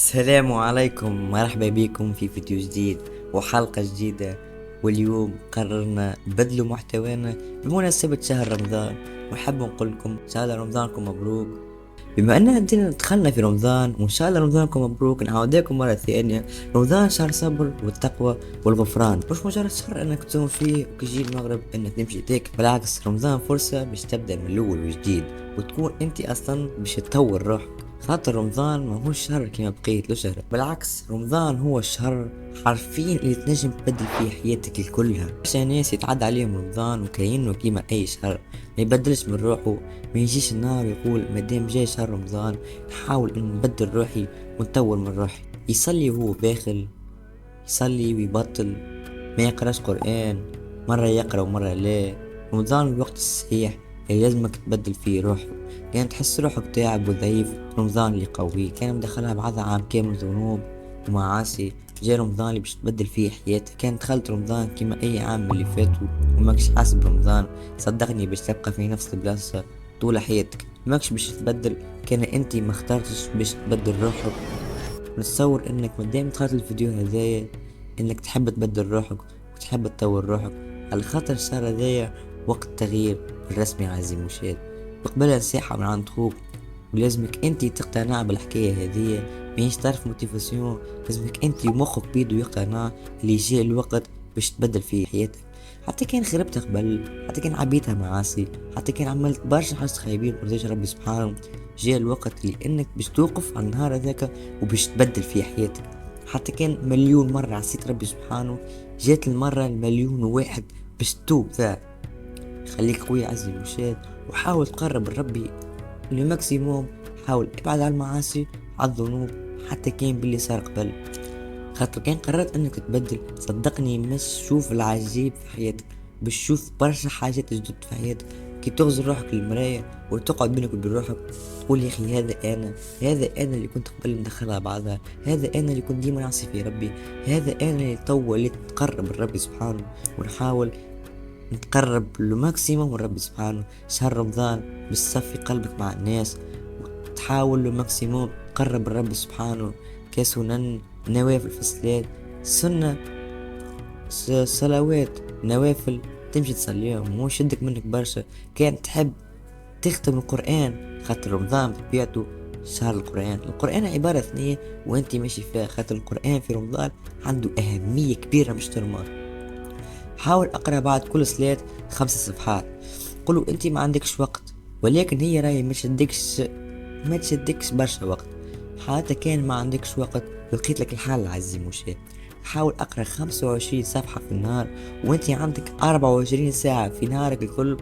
السلام عليكم، مرحبا بكم في فيديو جديد وحلقة جديدة. واليوم قررنا نبدلوا محتوانا بمناسبة شهر رمضان، ونحب نقول لكم إن شاء الله رمضانكم مبروك. بما أننا دخلنا في رمضان، وإن شاء الله رمضانكم مبروك، نعاودكم مرة ثانية. رمضان شهر صبر والتقوى والغفران، مش مجرد شهر أنك تصوم فيه وكيجي المغرب أنك تمشي تاكل. بالعكس، رمضان فرصة باش تبدأ من الأول وجديد، وتكون أنت أصلا باش تطور روحك. خاطر رمضان ماهوش شهر كيما بقيت له شهر، بالعكس رمضان هو الشهر حرفيا اللي تنجم تبدل فيه حياتك الكلها. برشا ناس يتعدى عليهم رمضان وكاينه كيما اي شهر، ما يبدلش من روحه. ما يجيش النهار يقول مادام جاي شهر رمضان نحاول ان نبدل روحي ونطور من روحي. يصلي وهو باخل، يصلي ويبطل، ما يقراش قرآن، مرة يقرأ ومرة لا. رمضان الوقت الصحيح اللي لازمك تبدل فيه روحك. كان تحس روحك تعب وضعيف، رمضان اللي يقويك. كان مدخلها بعضها عام كامل ذنوب ومعاصي، جاي رمضان اللي باش تبدل فيه حياتك. كان دخلت رمضان كيما اي عام من اللي فاتوا وماكش حاسس برمضان، صدقني باش تبقى في نفس البلاصة طول حياتك، ماكش باش تبدل. كان انت ما اخترتش باش تبدل روحك. نتصور انك مادام دخلت الفيديو هذايا انك تحب تبدل روحك وتحب تطور روحك، على خاطر الشهر هذايا وقت تغيير الرسمي عزيزي المشاهد. بقبلها نصيحة من عند خوك، ولازمك انت تقتنع بالحكاية هذيا، ماهيش تعرف موتيفاسيون. لازمك انت مخك بيدو يقتنع اللي جاء الوقت باش تبدل فيه حياتك. حتى كان خربت قبل، حتى كان عبيتها معاصي، حتى كان عملت برشا حاجات خايبين مرضيش ربي سبحانه، جاء الوقت اللي انك باش توقف على النهار هذاك وباش تبدل فيه حياتك. حتى كان مليون مرة عصيت ربي سبحانه، جات المرة المليون واحد باش تتوب فيها. خليك قوي عزيزي المشاهد، وحاول تقرب لربي الماكسيموم. حاول ابعد عن المعاصي، على الذنوب، حتى كان باللي صار قبل. خاطر كان قررت انك تبدل، صدقني مش تشوف العجيب في حياتك، باش تشوف برشا حاجات جدد في حياتك. كي تغزل روحك للمراية وتقعد بينك وبين روحك تقول يا اخي هذا انا، هذا انا اللي كنت قبل مدخلها بعضها، هذا انا اللي كنت ديما نعصي في ربي، هذا انا اللي توا اللي تقرب لربي سبحانه. ونحاول نتقرب لماكسيموم من ربي سبحانه. شهر رمضان بتصفي قلبك مع الناس، وتحاول لماكسيموم تقرب لربي سبحانه. كسنن نوافل في الصلاة، سنة صلوات نوافل تمشي تصليهم، مو يشدك منك برشا. كان تحب تختم القرآن، خاطر رمضان بطبيعته شهر القرآن. القرآن عبارة ثانية وانت ماشي فيها، خاطر القرآن في رمضان عنده أهمية كبيرة مش ترمى. حاول اقرا بعد كل صلاة 5 صفحات. قلوا انت ما عندكش وقت، ولكن هي راهي ما تشدكش برشا وقت. حتى كان ما عندكش وقت لقيت لك الحل عزيزي المشاهد. حاول اقرا 25 صفحة في النهار، وانت عندك 24 ساعة في نهارك الكل.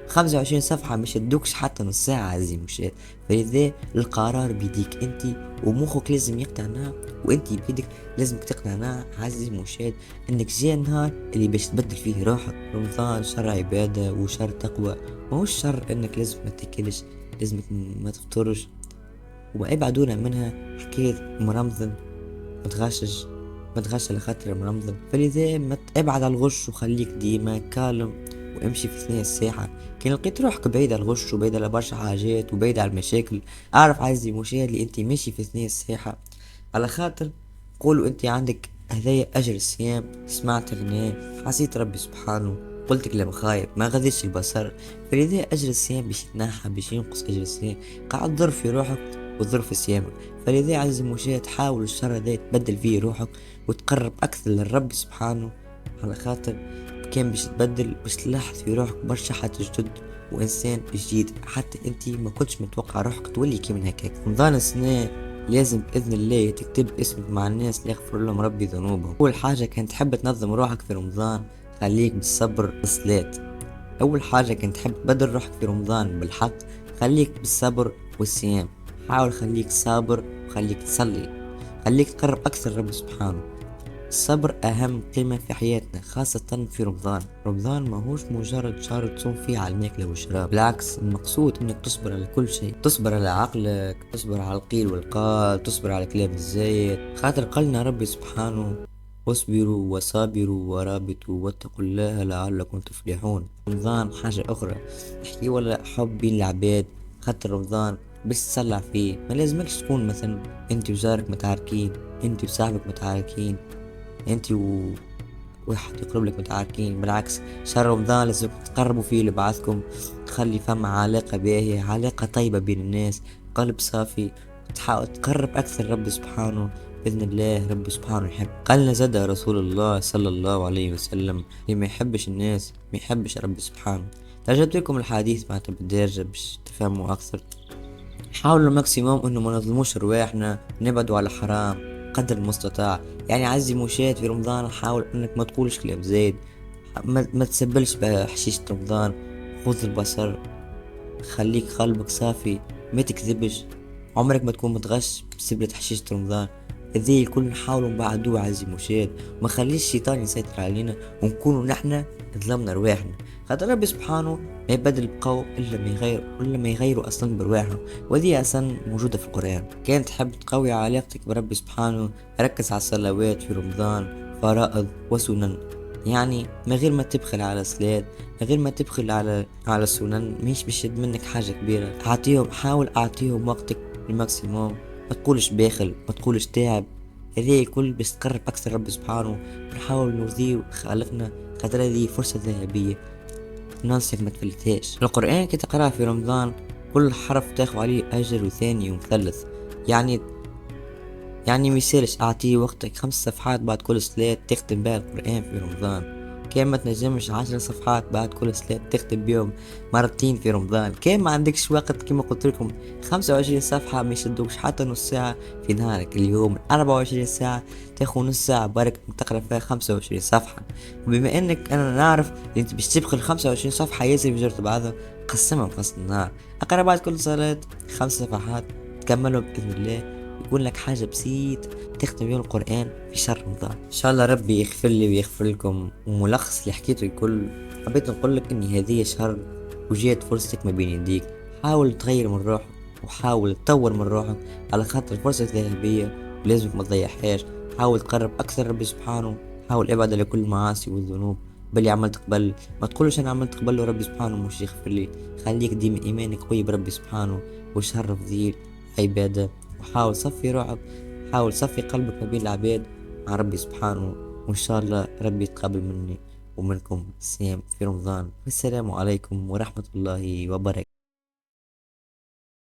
25 صفحة مش يدوكش حتى نص ساعة عزيزي المشاهد. فلذا القرار بيديك انت، ومخك لازم يقتنع، وانت بيدك لازم تقتنع عزيزي المشاهد انك جاي النهار اللي باش تبدل فيه روحك. رمضان شهر عبادة وشهر تقوى، ماهوش شهر انك لازم ما تاكلش، لازمك ما تفطرش. وابعدونا منها حكاية مرمضن، ما تغش على خاطر مرمضن. فلذا ما ابعد على الغش وخليك ديما كالم، وامشي في اثناء الساحة. كان لقيت روحك بعيد على الغش وبعيد على برشا حاجات وبعيد على المشاكل، اعرف عزيزي المشاهد اللي انت ماشي في اثناء الساحة على خاطر قولوا انت عندك هذايا اجر الصيام. سمعت غناء، حسيت ربي سبحانه، قلت كلام خايب، ما غذيش البصر. فلذا اجر الصيام باش يتنحى، باش ينقص اجر الصيام. قاعد ضر في روحك وتضر في صيامك. فلذا عزيزي المشاهد حاول الشهر هذا تبدل فيه روحك وتقرب اكثر للرب سبحانه، على خاطر كان باش تبدل باش تلاحظ في روحك برشا حاجات جدد، وانسان جديد. حتى انت ما كنتش متوقع روحك تولي كي من هكاك. رمضان السنة لازم بإذن الله تكتب اسمك مع الناس اللي يغفر لهم ربي ذنوبهم. أول حاجة كان تحب تنظم روحك في رمضان، خليك بالصبر والصلاة. أول حاجة كنت تحب تبدل روحك في رمضان بالحق، خليك بالصبر والصيام. حاول خليك صابر وخليك تصلي، خليك تقرب أكثر رب سبحانه. الصبر أهم قيمة في حياتنا، خاصة في رمضان. رمضان ماهوش مجرد شهر تصوم فيه على الماكلة والشراب، بالعكس المقصود انك تصبر على كل شيء. تصبر على عقلك، تصبر على القيل والقال، تصبر على كلام الزايد. خاطر قالنا ربي سبحانه واصبروا وصابروا ورابطوا واتقوا الله لعلكم تفلحون. رمضان حاجة أخرى، نحكي ولا حب بين العباد. خاطر رمضان بس تصلع فيه. ما لازمكش تكون مثلا انت وجارك متعاركين، انت وصاحبك متعاركين، انت واحد يقرب لك متعاركين. بالعكس، شهر رمضان لازم تقربوا فيه لبعضكم، تخلي فما علاقة باهية، علاقة طيبة بين الناس، قلب صافي، تحاول تقرب أكثر رب سبحانه. بإذن الله رب سبحانه يحب. قال لنا زاد رسول الله صلى الله عليه وسلم: اللي ما يحبش الناس ما يحبش رب سبحانه. ترجمت لكم الحديث معناتها بالدارجة باش تفهموا أكثر. حاولوا الماكسيموم انه ما نظلموش رواحنا، نبعدوا على حرام قدر المستطاع. يعني عزي مشاهد في رمضان، حاول انك ما تقولش كلام زايد، ما تسبلش بحشيشة رمضان. خذ البصر، خليك قلبك صافي، ما تكذبش، عمرك ما تكون متغش بسبلة حشيشة رمضان. هذي الكل نحاولوا نبعدوه عزي مشاهد، ما خليش الشيطان يسيطر علينا ونكونوا نحنا ظلمنا رواحنا. خاطر ربي سبحانه ما يبدل بقوم الا ما يغيروا اصلا برواحهم، وهذه اصلا موجودة في القرآن. كانت تحب تقوي علاقتك بربي سبحانه، ركز على الصلوات في رمضان، فرائض وسنن. يعني من غير ما تبخل على الصلاة، من غير ما تبخل على السنن، مش بيشد منك حاجة كبيرة. حاول اعطيهم وقتك الماكسيموم، ما تقولش باخل، ما تقولش تعب. هذه الكل باش تقرب اكثر رب سبحانه. نحاول نرضيه خالقنا، خاطر هذه فرصة ذهبية ننصحك ما تفلتهاش. القرآن كي تقرأه في رمضان كل حرف تاخذ عليه أجر وثاني ومثلث. يعني ميسالش أعطيه وقتك 5 صفحات بعد كل صلاة تختم بها القرآن في رمضان. كان ما تنجمش 10 صفحات بعد كل صلاة تختم بيهم مرتين في رمضان. كان ما عندكش وقت كما قلت لكم 25 صفحة ما يشدوكش حتى نص ساعة في نهارك. اليوم 24 ساعة تاخذ نص ساعة برك تقرا فيها 25 صفحة. وبما انك انا نعرف انت باش تبخل 25 صفحة ياسر بجرة بعضها، قسمها في وسط النهار. اقرا بعد كل صلاة 5 صفحات تكملهم بإذن الله، يكون لك حاجة بسيط تختم بيها القرآن في شهر رمضان. إن شاء الله ربي يغفر لي ويغفر لكم. وملخص اللي حكيته الكل، حبيت نقول لك إني هذه شهر وجات فرصتك ما بين يديك. حاول تغير من روحك وحاول تطور من روحك، على خاطر فرصة ذهبية ولازمك ما تضيعهاش. حاول تقرب أكثر ربي سبحانه، حاول ابعد على كل المعاصي والذنوب. بلي عملت قبل، ما تقولش أنا عملت قبل وربي سبحانه مش يغفر لي. خليك ديما إيمانك قوي بربي سبحانه، وشهر فضيل عبادة. وحاول صفي روحك، حاول صفي قلبك ما بين العباد مع ربي سبحانه. وإن شاء الله ربي يتقبل مني ومنكم الصيام في رمضان. والسلام عليكم ورحمة الله وبركاته.